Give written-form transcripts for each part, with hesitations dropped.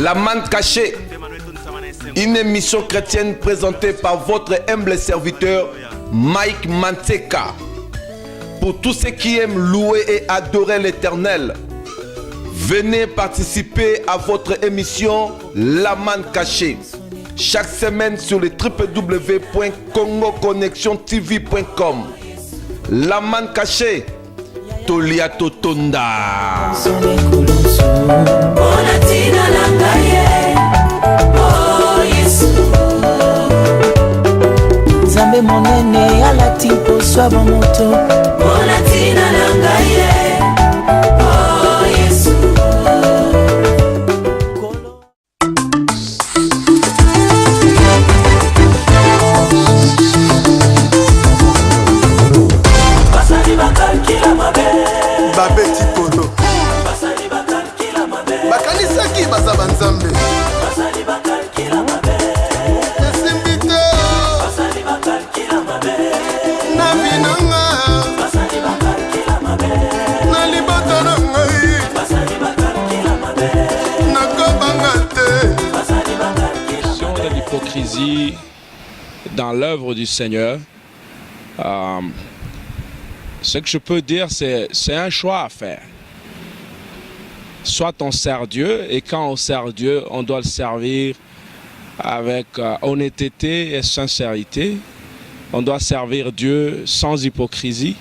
La manne cachée, une émission chrétienne présentée par votre humble serviteur Mike Manteca. Pour tous ceux qui aiment louer et adorer l'Éternel, venez participer à votre émission La manne cachée. Chaque semaine sur le www.congoconnectiontv.com. La manne cachée, Tolia Totonda. Nzambe monene alati poswa bamoto Bonatina nangaye Oh Yesu Basali bakalkila mabe Babeti Polo Basali bakalkila mabe Bakanisaki bazaba Nzambe Basali bakalkila mabe De l'hypocrisie dans l'œuvre du Seigneur, ce que je peux dire, c'est un choix à faire. Soit on sert Dieu, et quand on sert Dieu, on doit le servir avec honnêteté et sincérité. On doit servir Dieu sans hypocrisie.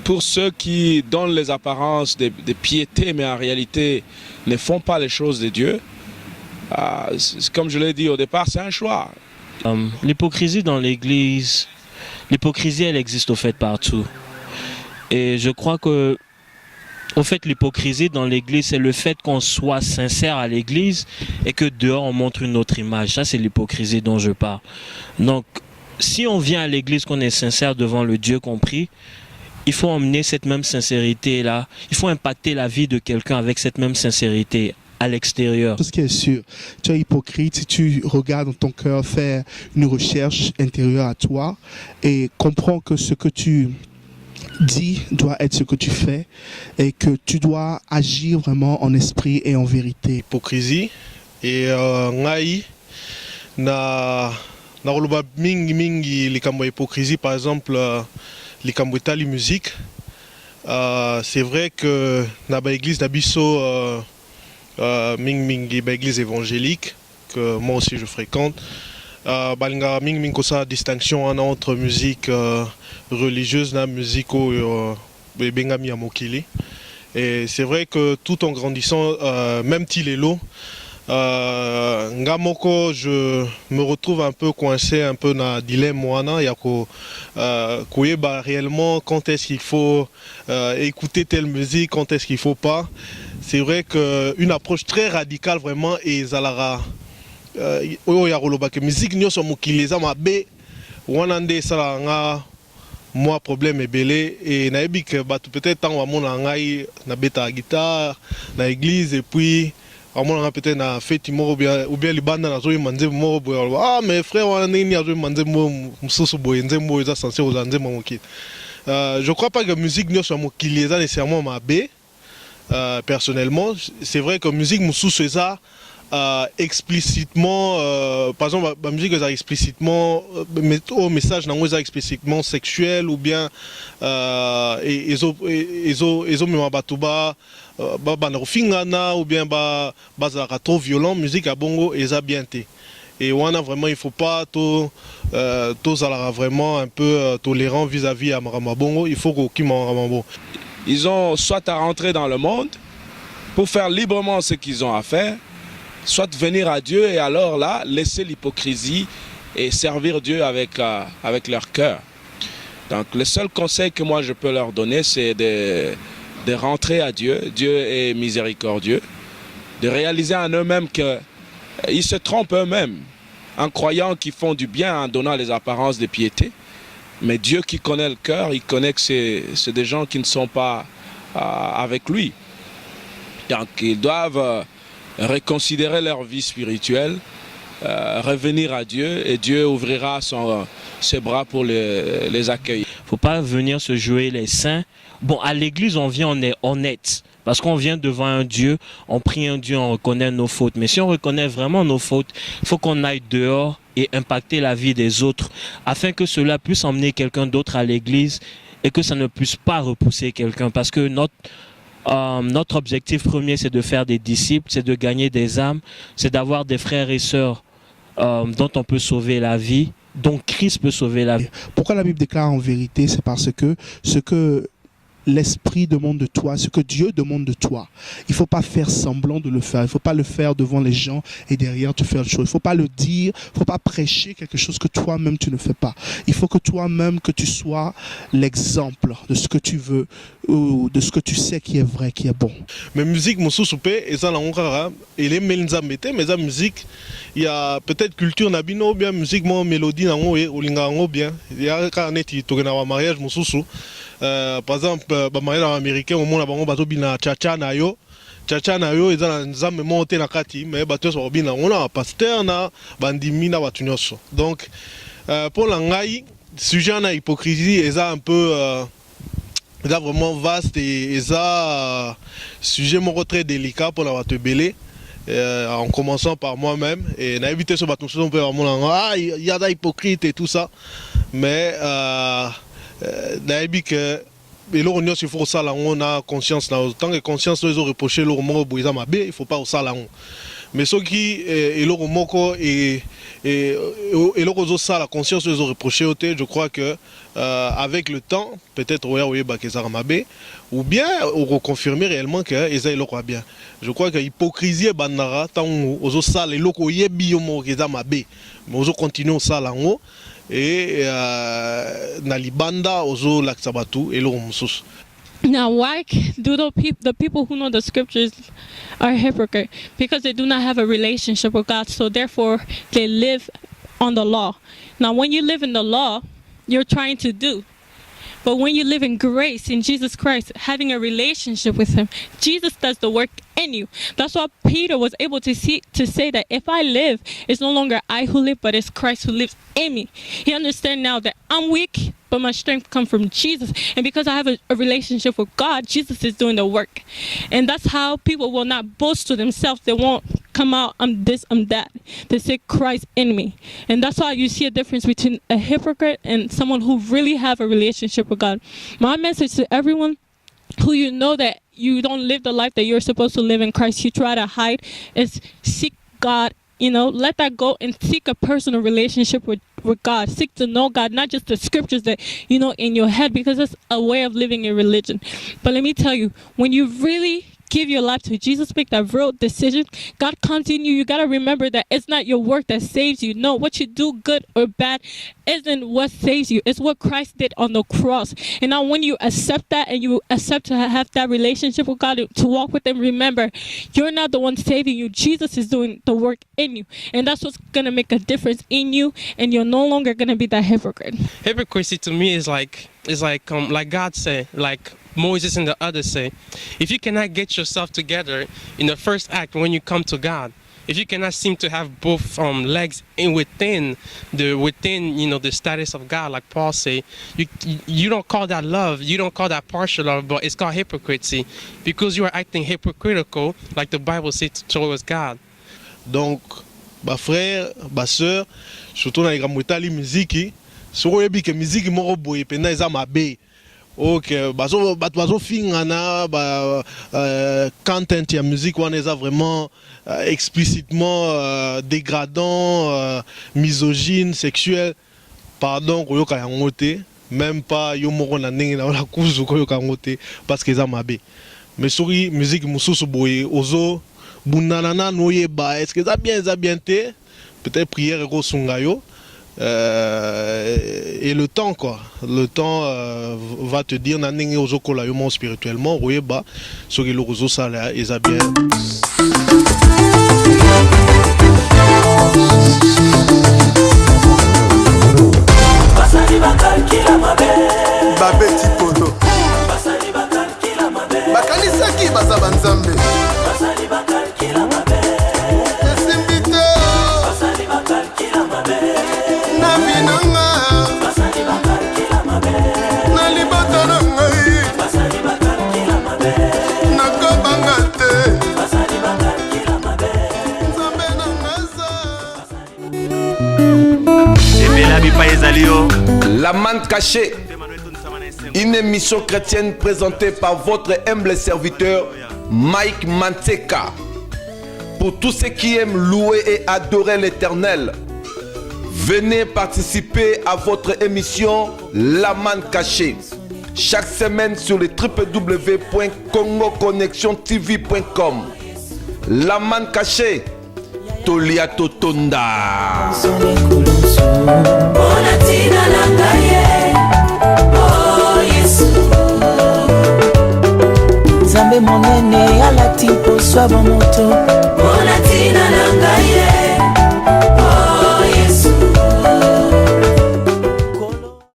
Pour ceux qui donnent les apparences de piété, mais en réalité ne font pas les choses de Dieu, comme je l'ai dit au départ, c'est un choix. L'hypocrisie dans l'Église, l'hypocrisie elle existe au fait partout. Et je crois que au fait l'hypocrisie dans l'Église, c'est le fait qu'on soit sincère à l'Église et que dehors on montre une autre image. Ça c'est l'hypocrisie dont je parle. Donc si on vient à l'Église, qu'on est sincère devant le Dieu compris, il faut emmener cette même sincérité là. Il faut impacter la vie de quelqu'un avec cette même sincérité à l'extérieur. Tout ce qui est sûr, tu es hypocrite si tu regardes dans ton cœur faire une recherche intérieure à toi et comprends que ce que tu dis doit être ce que tu fais et que tu dois agir vraiment en esprit et en vérité. Hypocrisie et ngai na roloba mingi likambo hypocrisie, par exemple likambo etali musique. C'est vrai que na ba église na biso mingi ba église évangélique que moi aussi je fréquente, balinga mingi kosa distinction entre musique religieuse na musique bengami ya mokili. Et c'est vrai que tout en grandissant, même Tilelo, Ngamoko, je me retrouve un peu coincé, un peu dans le dilemme moana. Il y a réellement quand est-ce qu'il faut écouter telle musique, quand est-ce qu'il ne faut pas. C'est vrai qu'une approche très radicale vraiment et Zalara. Oyo ya roloba que musique nyoso mokileza mabe wanande salanga moi problème est belé et naebi que peut-être tant wamona ngai na beta guitare na église et puis amona peut-être na fête moko ou bien libanda na zoyi manze moko boyo ah mais frère wana nini azoyi manze mo mususu boye nzembo eza censé aux nzembo moki. Je crois pas que musique nyoso mokileza nécessairement mabe. Personnellement, c'est vrai que musique mususu eza explicitement, par exemple, la musique est explicitement, au message n'a pas explicitement sexuel ou bien ils ont mis un batuba, ou bien trop violent, musique à bongo et ça bien té. Et on a vraiment, il faut pas tout vraiment un peu tolérant vis-à-vis à Maramabongo. Il faut qu'il m'en. Ils ont soit à rentrer dans le monde pour faire librement ce qu'ils ont à faire, soit venir à Dieu et alors là, laisser l'hypocrisie et servir Dieu avec leur cœur. Donc le seul conseil que moi je peux leur donner, c'est de rentrer à Dieu. Dieu est miséricordieux. De réaliser en eux-mêmes qu'ils se trompent eux-mêmes en croyant qu'ils font du bien, en donnant les apparences de piété. Mais Dieu qui connaît le cœur, il connaît que c'est des gens qui ne sont pas avec lui. Donc ils doivent reconsidérer leur vie spirituelle, revenir à Dieu et Dieu ouvrira ses bras pour les accueillir. Il ne faut pas venir se jouer les saints. Bon, à l'église, on vient, on est honnête. Parce qu'on vient devant un Dieu, on prie un Dieu, on reconnaît nos fautes. Mais si on reconnaît vraiment nos fautes, il faut qu'on aille dehors et impacter la vie des autres afin que cela puisse emmener quelqu'un d'autre à l'église et que ça ne puisse pas repousser quelqu'un. Parce que notre objectif premier, c'est de faire des disciples, c'est de gagner des âmes, c'est d'avoir des frères et sœurs dont on peut sauver la vie, dont Christ peut sauver la vie. Pourquoi la Bible déclare en vérité? C'est parce que ce que l'Esprit demande de toi, ce que Dieu demande de toi, il ne faut pas faire semblant de le faire. Il ne faut pas le faire devant les gens et derrière te faire le show. Il ne faut pas le dire, il ne faut pas prêcher quelque chose que toi-même tu ne fais pas. Il faut que toi-même, que tu sois l'exemple de ce que tu veux ou de ce que tu sais qui est vrai, qui est bon. Mais musique, mon sous-soupé, et ça, il est melnzambete, mais la musique, il y a peut-être culture nabino, bien musique, mon mélodie, ou lingango, bien. Il y a quand on est mariage, mon sous-sou. Par exemple, mariage américain, au moment où on a chacha na yo, ils ont monté na kati, mais on a pasteur na bandimi na batunyoso. Donc, pour l'angai, sujet na hypocrisie, ils ont un peu vraiment vaste et ça sujet très délicat pour la belé. En commençant par moi-même et n'a évité ce bâton on peut il y a des hypocrites et tout ça, mais n'a que et là on faut ça là on a conscience là tant que conscience ils ont reproché leur mot boisa mabé il faut pas ça là mais ceux qui et leur moko et leur autres ça la conscience ils ont reproché je crois que avec le temps peut-être ouais bakeza mabé ou bien on reconfirmer réellement que ils leur bien. Je crois que hypocrisie bandara tant aux ça les locaux yebi yomo keza mabé mais aux continuer ça là et Nalibanda Ozo Laksabatu et l'Ormusus. Now, why do the people who know the scriptures are hypocrite? Because they do not have a relationship with God, so therefore they live on the law. Now, when you live in the law, you're trying to do. But when you live in grace in Jesus Christ, having a relationship with Him, Jesus does the work in you. That's why Peter was able to say that if I live, it's no longer I who live, but it's Christ who lives in me. He understands now that I'm weak, but my strength comes from Jesus. And because I have a relationship with God, Jesus is doing the work. And that's how people will not boast to themselves. They won't come out, I'm this, I'm that. They say Christ in me. And that's why you see a difference between a hypocrite and someone who really have a relationship with God. My message to everyone who you know that you don't live the life that you're supposed to live in Christ, you try to hide, is seek God. You know, let that go and seek a personal relationship with God. Seek to know God, not just the scriptures that you know in your head, because it's a way of living in religion. But let me tell you, when you really give your life to Jesus, make that real decision, God comes in you. You got to remember that it's not your work that saves you. No, what you do, good or bad, isn't what saves you. It's what Christ did on the cross. And now when you accept that and you accept to have that relationship with God, to walk with Him, remember, you're not the one saving you. Jesus is doing the work in you. And that's what's going to make a difference in you. And you're no longer going to be that hypocrite. Hypocrisy to me is like God said, like Moses and the others say, if you cannot get yourself together in the first act when you come to God, if you cannot seem to have both legs within the status of God, like Paul say, you don't call that love, you don't call that partial love, but it's called hypocrisy because you are acting hypocritical, like the Bible says, towards God. Donc, ma frère, ma soeur, surtout dans les grands métalles musique, sur le que musique moro boye pendant les amabe. Ok, bazo fingana content ya musique on est vraiment explicitement dégradant, misogyne, sexuel. Pardon, koyoka yangote, même pas yo moko na ndenge na la kuzu koyoka yangote parce que ça mabe. Mais souris musique mususu boye ozo bunanana noyeba, est-ce que ça bien te? Peut-être prière ko sungayo. Et le temps quoi, le temps va te dire naninge ozokola yo mon spirituellement royeba so que le rozo sala et ça bien. Basali bakal kila mabe Babé Tipolo Basali bakal kila mabe Bakanisaki baza banzambe Basali bakal kila mabe Esimbite Basali bakal kila mabe Navinanga Basali bakal kila mabe Nalibata nangai Basali bakal kila mabe Nakoba La manne cachée, une émission chrétienne présentée par votre humble serviteur Mike Mantseka. Pour tous ceux qui aiment louer et adorer l'Éternel, venez participer à votre émission La manne cachée. Chaque semaine sur le www.congoconnectiontv.com. La manne cachée, Tolia Totonda. Nzambe monene alati mposo ya bamoto